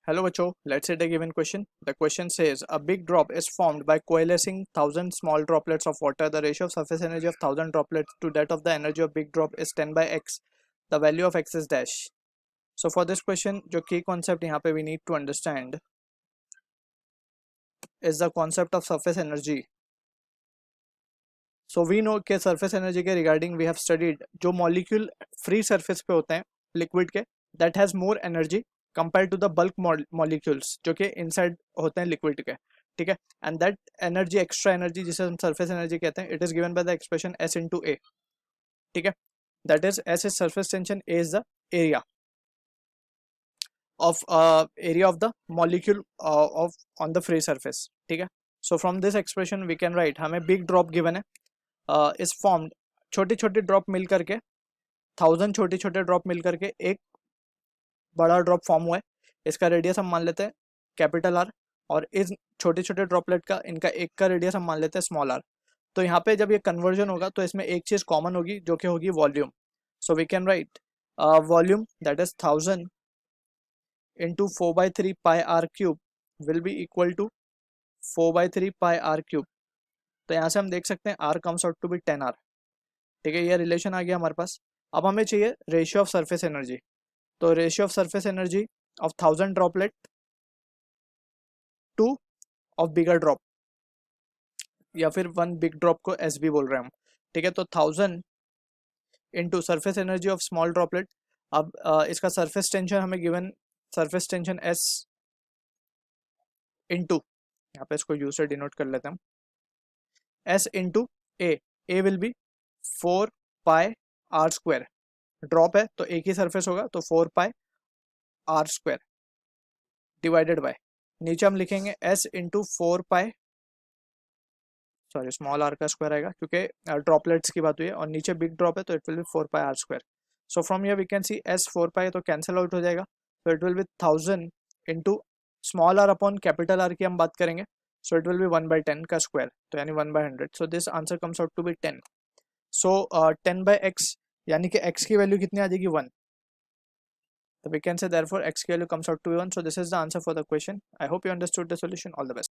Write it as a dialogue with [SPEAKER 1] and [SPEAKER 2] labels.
[SPEAKER 1] Hello बच्चों, let's say a given question. The question says a big drop is formed by coalescing 1000 small droplets of water. The ratio of surface energy of 1000 droplets to that of the energy of big drop is 10 by x. The value of x is dash. So for this question, जो key concept यहाँ पे we need to understand is the concept of surface energy. So we know कि surface energy के regarding we have studied जो molecule free surface पे होते हैं liquid के that has more energy compare to the bulk molecules जो कि inside होते हैं लिक्विड के, ठीक है. And that energy, extra energy जिसे हम सरफेस एनर्जी कहते हैं, it is given by the expression S into A, ठीक है. That is S is surface tension, A is the area of the molecule of on the free surface, ठीक है. So from this expression we can write, हमें big drop given है, is formed, छोटी छोटी drop मिल करके 1000 छोटे छोटे drop मिल करके एक बड़ा ड्रॉप फॉर्म हुआ है. इसका रेडियस हम मान लेते हैं कैपिटल आर, और इस छोटे छोटे ड्रॉपलेट का इनका एक का रेडियस हम मान लेते हैं स्मॉल आर. तो यहाँ पे जब ये कन्वर्जन होगा तो इसमें एक चीज कॉमन होगी जो कि होगी volume. So we can write volume that is 1000 into 4/3 pi r cube will be equal to 4/3 pi r cube. तो यहाँ से हम देख सकते हैं r comes out to be 10 r, ठीक है. ये रिलेशन आ गया हमारे पास. अब हमें चाहिए रेशियो ऑफ सरफेस एनर्जी. तो ratio of surface energy of 1000 droplet two of bigger drop, या फिर वन बिग ड्रॉप को एस बी बोल रहे हैं हम, ठीक है. तो 1000 into surface energy of small droplet. अब इसका सरफेस टेंशन हमें given, surface tension S into, यहाँ पे इसको यू से डिनोट कर लेते हैं हम, S into A will be 4 pi r square. Drop है तो एक ही सरफेस होगा, तो 4 pi r square divided by, नीचे हम लिखेंगे s into 4 pi, sorry small r का स्क्वायर आएगा क्योंकि ड्रॉपलेट्स की बात हुई है, और नीचे बिग ड्रॉप है तो it will be 4 pi r square. So from here we can see s 4 pi तो कैंसिल आउट हो जाएगा, तो it will be 1000 into small r upon capital r की हम बात करेंगे, सो इट विल बी 1/10 का स्क्वायर, तो यानी 1/100. So this answer comes out to be 10. So 10/x यानी कि x की वैल्यू कितनी आ जाएगी 1. So we can say therefore x value comes out to be 1. So this is the answer for the question. I hope you understood the solution. All the best.